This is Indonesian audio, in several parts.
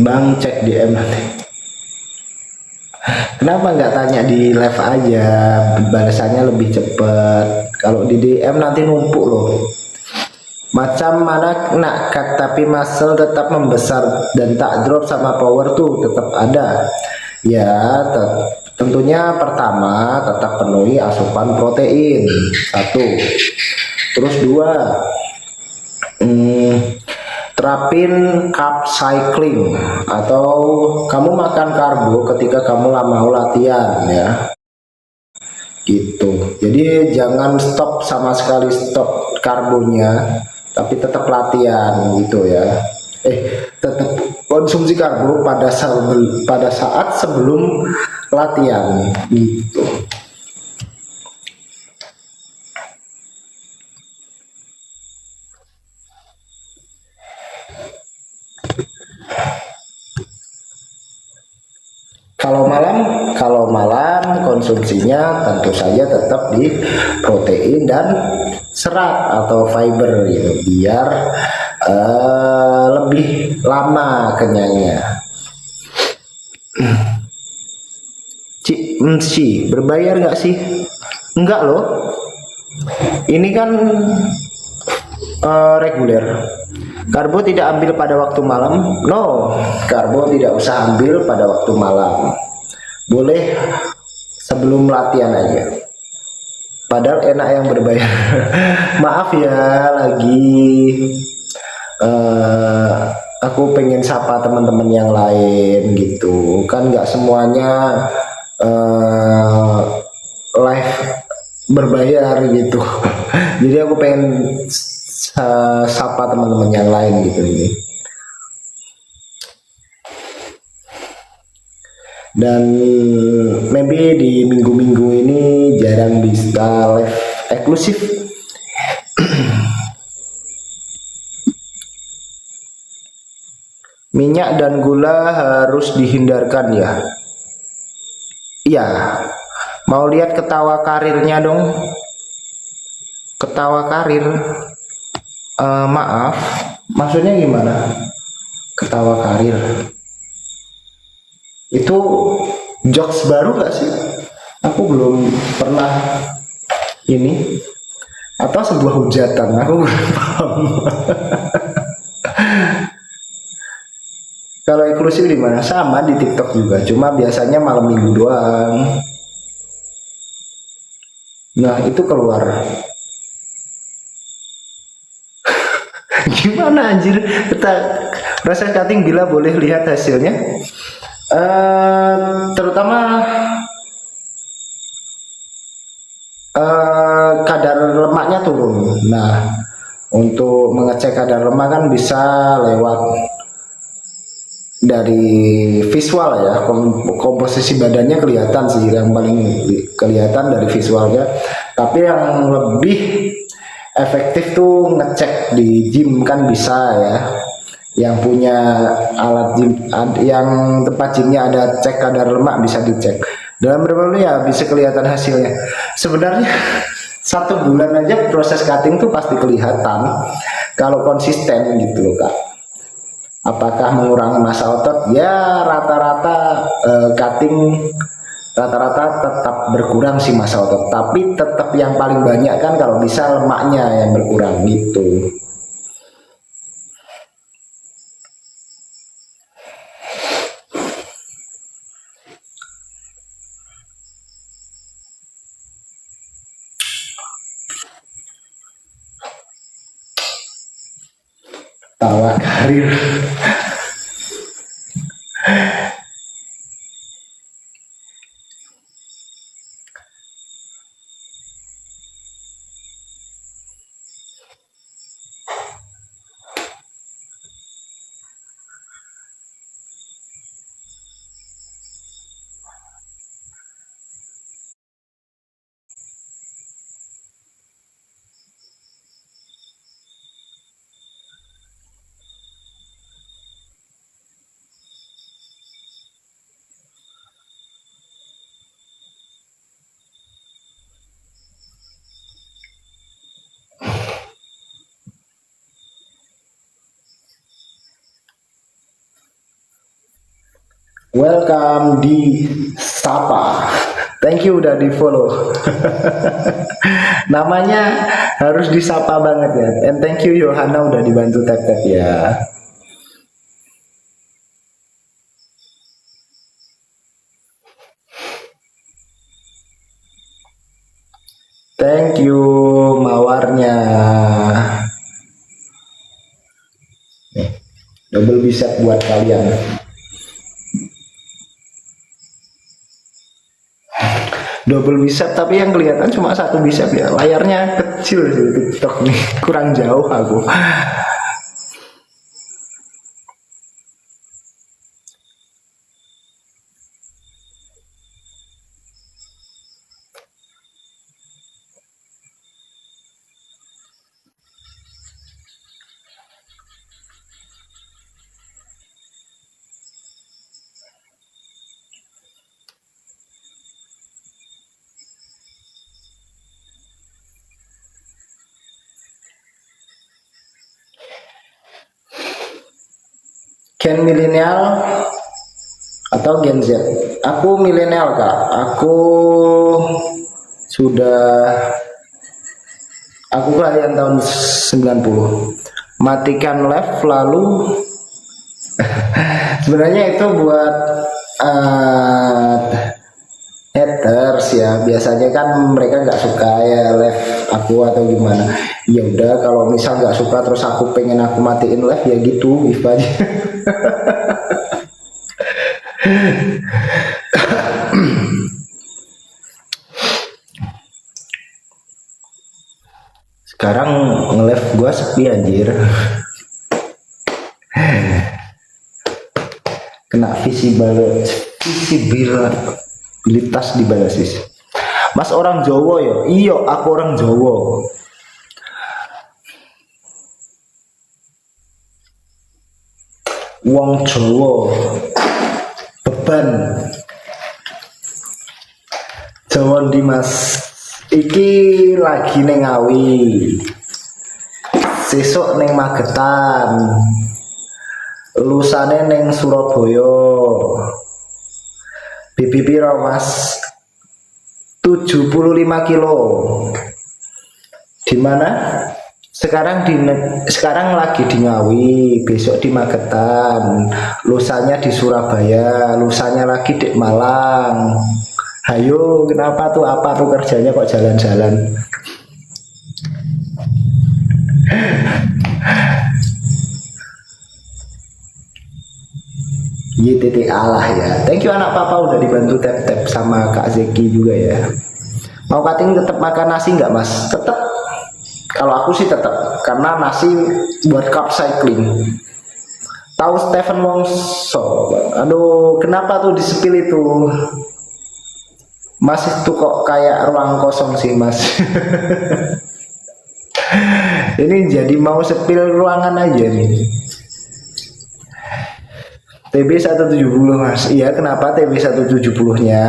Bang, cek DM nanti. Kenapa nggak tanya di live aja, balasannya lebih cepet. Kalau di DM nanti numpuk loh. Macam mana nak cut tapi muscle tetap membesar dan tak drop sama power tuh tetap ada. Ya, tentunya pertama tetap penuhi asupan protein. Satu. Terus dua, terapin carb cycling atau kamu makan karbo ketika kamu mau latihan ya. Gitu. Jadi jangan stop sama sekali, stop karbonya, tapi tetap latihan gitu ya. Tetap konsumsi karbo pada saat sebelum latihan gitu. Kalau malam konsumsinya tentu saja tetap di protein dan serat atau fiber gitu, biar lebih lama kenyangnya. Ci, berbayar nggak sih? Enggak loh. Ini kan reguler. Karbo tidak ambil pada waktu malam. No, karbo tidak usah ambil pada waktu malam. Boleh sebelum latihan aja. Padahal enak yang berbayar. Maaf ya, lagi aku pengen sapa teman-teman yang lain gitu. Kan nggak semuanya live berbayar gitu. Jadi aku pengen sapa teman-teman yang lain gitu ini. Dan maybe di minggu-minggu ini jarang bisa live eksklusif. Minyak dan gula harus dihindarkan ya. Iya. Mau lihat ketawa karirnya dong? Ketawa karir. Maaf, maksudnya gimana? Ketawa karir. Itu jokes baru gak sih? Aku belum pernah ini, atau sebuah hujatan, aku belum paham. Kalau eksklusif di mana? Sama di TikTok juga, cuma biasanya malam minggu doang. Nah, itu keluar. Gimana anjir? Kita proses cutting bila boleh lihat hasilnya. Terutama kadar lemaknya turun. Nah, untuk mengecek kadar lemak kan bisa lewat dari visual ya, komposisi badannya kelihatan sih, yang paling kelihatan dari visualnya. Tapi yang lebih efektif tuh ngecek di gym kan bisa ya, yang punya alat gym, yang tempat gymnya ada cek kadar lemak, bisa dicek dalam berapa bulan ya bisa kelihatan hasilnya. Sebenarnya 1 bulan aja proses cutting tuh pasti kelihatan kalau konsisten gitu loh kak. Apakah mengurangi massa otot? Ya rata-rata cutting rata-rata tetap berkurang sih massa otot, tapi tetap yang paling banyak kan kalau bisa lemaknya yang berkurang gitu. Tawa karir. Welcome di Sapa. Thank you udah di follow. Namanya harus disapa banget ya. And thank you Yohana udah dibantu tap-tap ya. Thank you mawarnya. Nih, double bicep buat kalian. Double bicep tapi yang kelihatan cuma satu bicep ya. Layarnya kecil sih TikTok nih. Kurang jauh aku. Gen milenial atau Gen Z? Aku milenial kak. Sudah aku kelahiran tahun 90. Matikan live lalu sebenarnya itu buat haters ya, biasanya kan mereka nggak suka ya live aku atau gimana. Ya udah, kalau misal nggak suka terus aku pengen aku matiin live ya gitu, if aja. Sekarang nge-live gua sepi anjir. Kena visibilitas di basis. Mas orang Jawa ya? Iya, aku orang Jawa. Wong Jawa beban. Jawa di Mas. Iki lagi neng Ngawi. Sesuk neng Magetan. Lusane neng Surabaya. BB piro Mas? 75 kilo. Di mana? Sekarang lagi di Ngawi, besok di Magetan, lusanya di Surabaya, lusanya lagi di Malang. Hayo, kenapa tuh? Apa tuh kerjanya kok jalan-jalan? YTT Allah ya. Thank you anak papa udah dibantu tap-tap sama Kak Zeki juga ya. Mau cutting tetap makan nasi nggak Mas? Tetap. Kalau aku sih tetap, karena nasi buat cup cycling. Tahu Stephen Wongso? Aduh, kenapa tuh disepil itu? Mas itu kok kayak ruang kosong sih Mas. Ini jadi mau sepil ruangan aja nih. TB 170 Mas. Iya, kenapa TB 170-nya?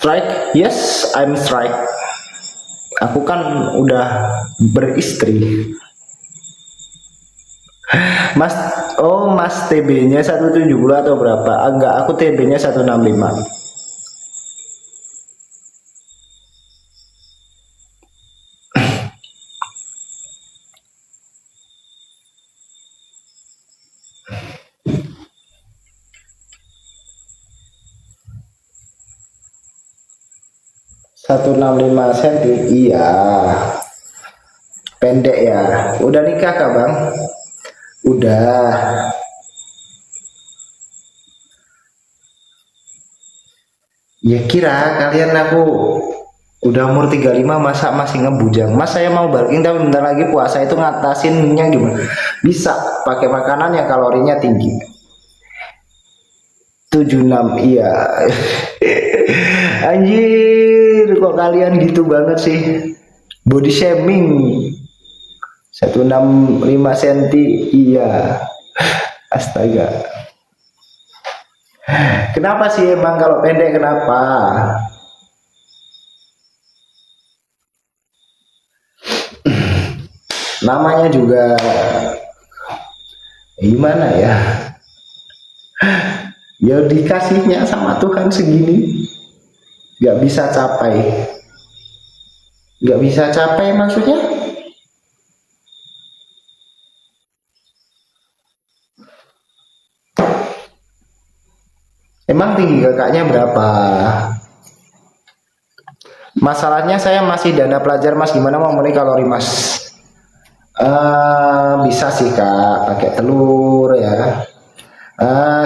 Strike? Yes, I'm strike. Aku kan udah beristri. Mas, oh Mas TB-nya 170 atau berapa? Enggak, aku TB-nya 165. Satu 165 cm, iya. Pendek ya. Udah nikah kah Bang? Udah. Ya kira kalian aku udah umur 35 masa masih ngebujang. Mas saya mau bulking tapi bentar lagi puasa, itu ngatasinnya gimana? Bisa pakai makanan yang kalorinya tinggi. 76, iya. Anjir, kok kalian gitu banget sih? Body shaming. 165 cm, iya. Astaga. Kenapa sih emang kalau pendek kenapa? Namanya juga gimana ya? Ya dikasihnya sama Tuhan segini, nggak bisa capai, nggak bisa capai maksudnya. Emang tinggi kakaknya berapa? Masalahnya saya masih dana pelajar mas, gimana mau memenuhi kalori mas? Bisa sih kak, pakai telur ya.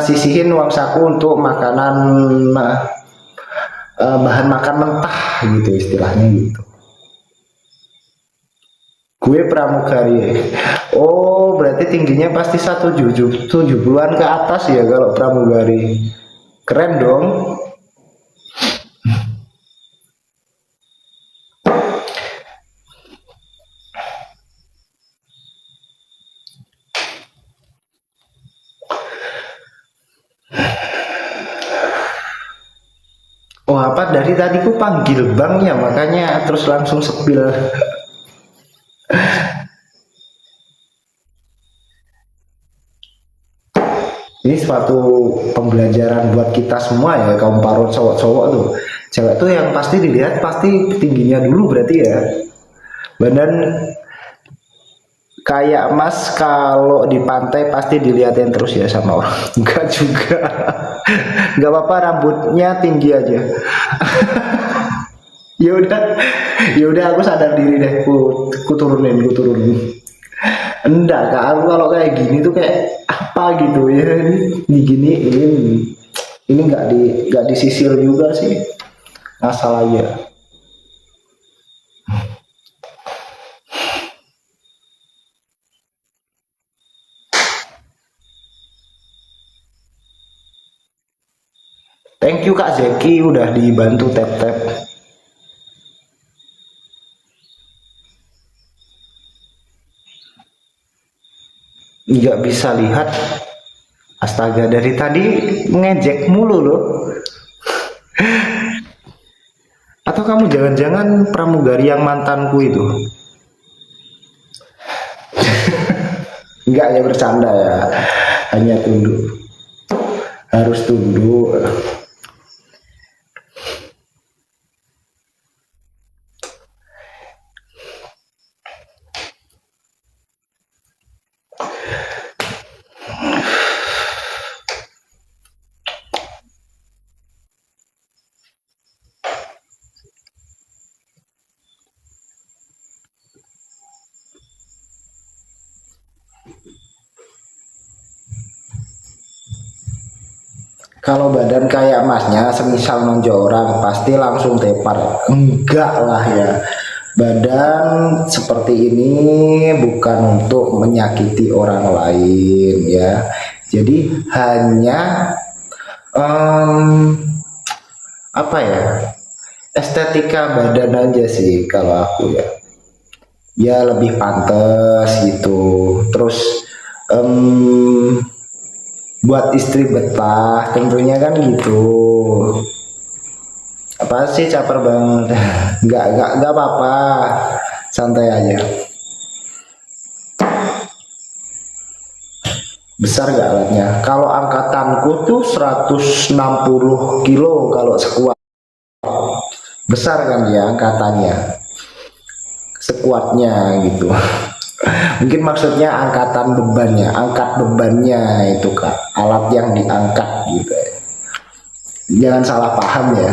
Sisihin uang saku untuk makanan, bahan makan mentah gitu istilahnya gitu. Gue pramugari. Oh, berarti tingginya pasti 170-an ke atas ya kalau pramugari. Keren dong. Oh, apa dari tadi ku panggil bang ya, makanya terus langsung sepil. Ini suatu pembelajaran buat kita semua ya, kaum parut cowok-cowok tuh. Cewek tuh yang pasti dilihat pasti tingginya dulu berarti ya. Badan kayak mas kalau di pantai pasti dilihatin terus ya sama orang. Enggak juga. Enggak apa-apa, rambutnya tinggi aja. Ya udah, ya udah aku sadar diri deh, ku turunin, ku turunin. Enggak kak, aku kalau kayak gini tuh kayak apa gitu ya, ini gini ini nggak disisir juga sih masalahnya. Thank you kak Zeki udah dibantu tap tap. Nggak bisa lihat, astaga dari tadi ngejek mulu loh. Atau kamu jangan-jangan pramugari yang mantanku itu? Enggak ya, bercanda ya, hanya tunduk, harus tunduk. Kalau badan kayak masnya semisal nonjol orang pasti langsung tepar. Enggak lah ya. Badan seperti ini bukan untuk menyakiti orang lain ya. Jadi hanya apa ya? Estetika badan aja sih kalau aku ya. Ya lebih pantas gitu. Terus buat istri betah tentunya kan gitu. Apa sih caper banget? Nggak apa-apa, santai aja. Besar gak alatnya? Kalau angkatanku tuh 160 kilo kalau sekuat. Besar kan ya angkatannya, sekuatnya gitu. Mungkin maksudnya angkatan bebannya, angkat bebannya itu kak, alat yang diangkat gitu. Jangan salah paham ya.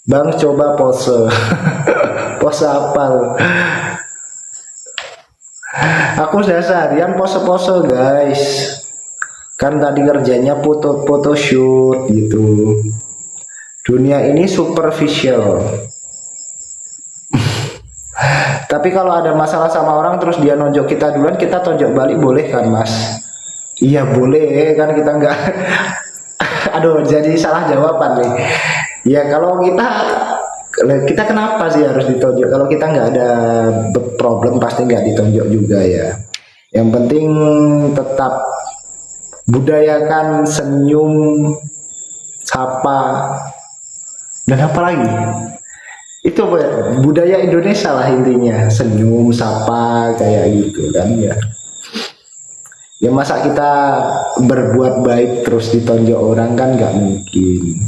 Bang coba pose. Pose apa? Aku sudah seharian pose-pose guys. Kan tadi kerjanya foto shoot gitu. Dunia ini superficial. Tapi kalau ada masalah sama orang terus dia nonjok kita duluan, kita tonjok balik boleh kan mas? Iya boleh kan, kita nggak. Aduh jadi salah jawaban nih. Ya kalau kita kenapa sih harus ditonjok? Kalau kita nggak ada problem pasti nggak ditonjok juga ya. Yang penting tetap budayakan senyum, sapa, dan apa lagi? Itu apa ya? Budaya Indonesia lah intinya, senyum, sapa kayak gitu kan ya. Ya masa kita berbuat baik terus ditonjok orang kan nggak mungkin.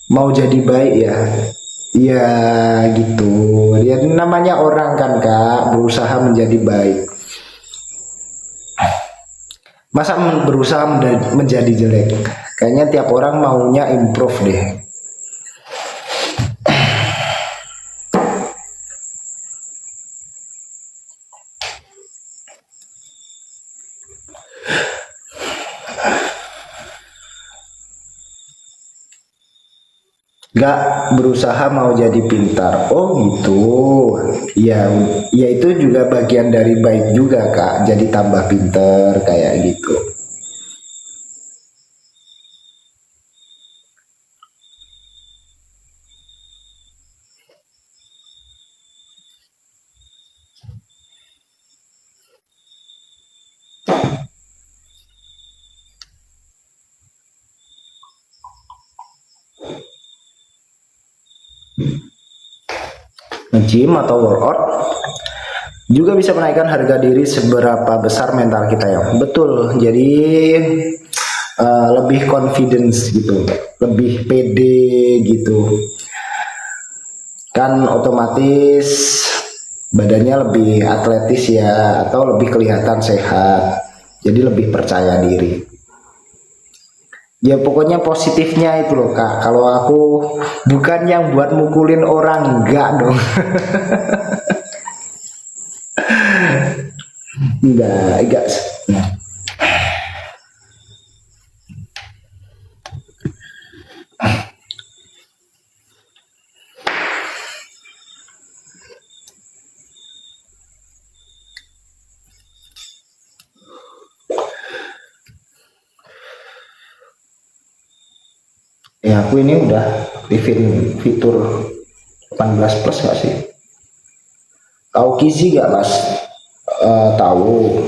Mau jadi baik ya, ya gitu. Ya namanya orang kan kak berusaha menjadi baik. Masa berusaha menjadi jelek? Kayaknya tiap orang maunya improve deh. Gak berusaha mau jadi pintar. Oh gitu. Ya, ya itu juga bagian dari baik juga kak. Jadi tambah pinter kayak gitu. Nge-gym atau workout juga bisa menaikkan harga diri seberapa besar mental kita ya. Betul. Jadi lebih confidence gitu, lebih pede gitu. Kan otomatis badannya lebih atletis ya atau lebih kelihatan sehat. Jadi lebih percaya diri. Ya pokoknya positifnya itu loh kak. Kalau aku bukan yang buat mukulin orang, enggak dong. Enggak. Ya aku ini udah aktifin fitur 18 plus gak sih? Tahu Kizi gak mas? Tahu.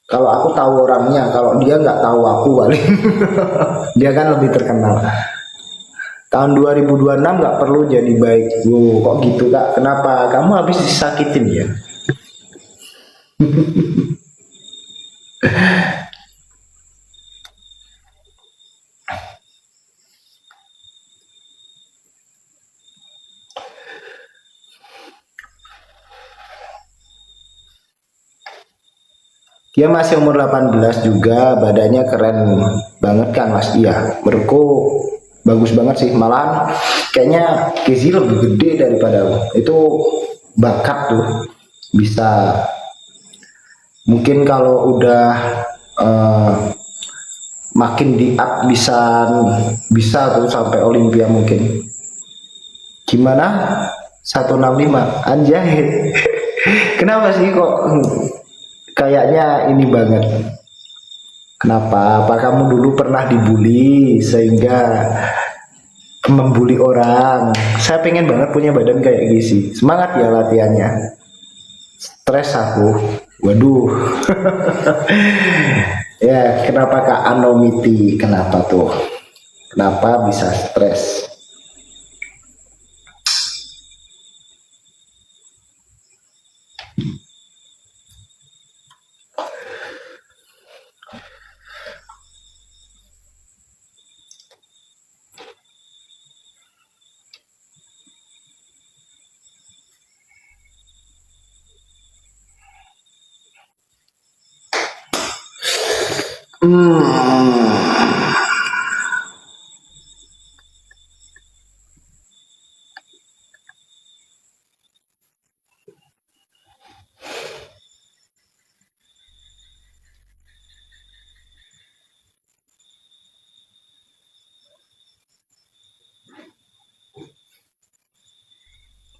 Kalau aku tahu orangnya, kalau dia nggak tahu aku paling. Dia kan lebih terkenal. Tahun 2026 nggak perlu jadi baik. Wow, kok gitu kak? Kenapa? Kamu habis disakitin ya? Dia masih umur 18 juga, badannya keren banget kan mas. Iya, menurutku bagus banget sih. Malahan kayaknya Kizi lebih gede daripada aku. Itu bakat tuh. Bisa mungkin kalau udah eh, makin di up bisa tuh sampai Olympia mungkin. Gimana? 165 anjay. Kenapa sih kok kayaknya ini banget? Kenapa? Apa kamu dulu pernah dibully sehingga membuli orang? Saya pengen banget punya badan kayak Gizi. Semangat ya latihannya. Stres aku. Waduh. Ya, kenapa Kak Anomiti? Kenapa tuh? Kenapa bisa stres? Hmm.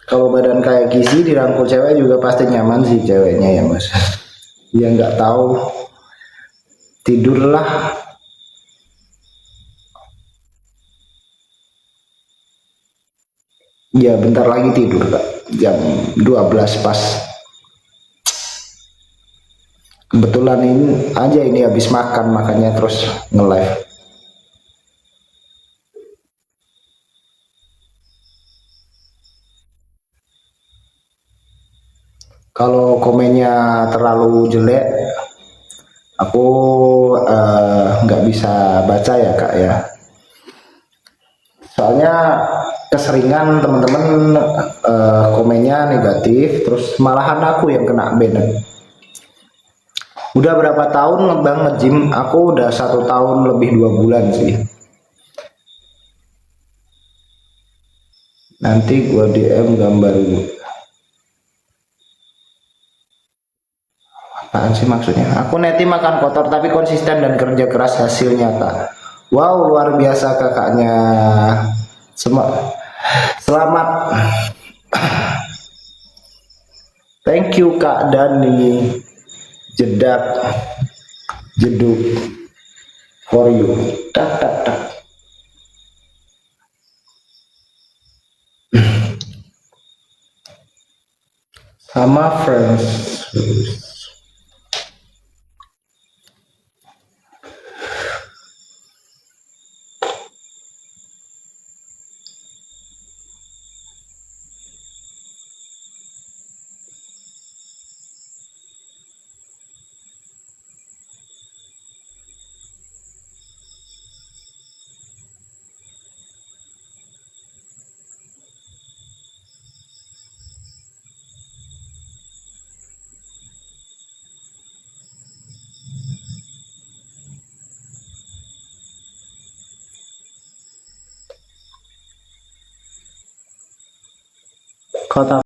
Kalau badan kayak Gizi dirangkul cewek juga pasti nyaman sih ceweknya ya mas. Dia nggak tahu tidurlah. Ya bentar lagi tidur Kak. Jam 12 pas. Kebetulan ini aja ini habis makan makanya terus nge-live. Kalau komennya terlalu jelek, aku nggak bisa baca ya Kak ya. Soalnya keseringan teman-teman komennya negatif, terus malahan aku yang kena ban. Udah berapa tahun bang nge-gym? Aku udah 1 tahun lebih 2 bulan sih. Nanti gua DM gambar apaan sih maksudnya? Aku neti makan kotor tapi konsisten dan kerja keras hasil nyata. Wow, luar biasa kakaknya. Selamat. Thank you Kak Dani. Jedak jeduk for you. Tak tak tak. Sama friends. Kota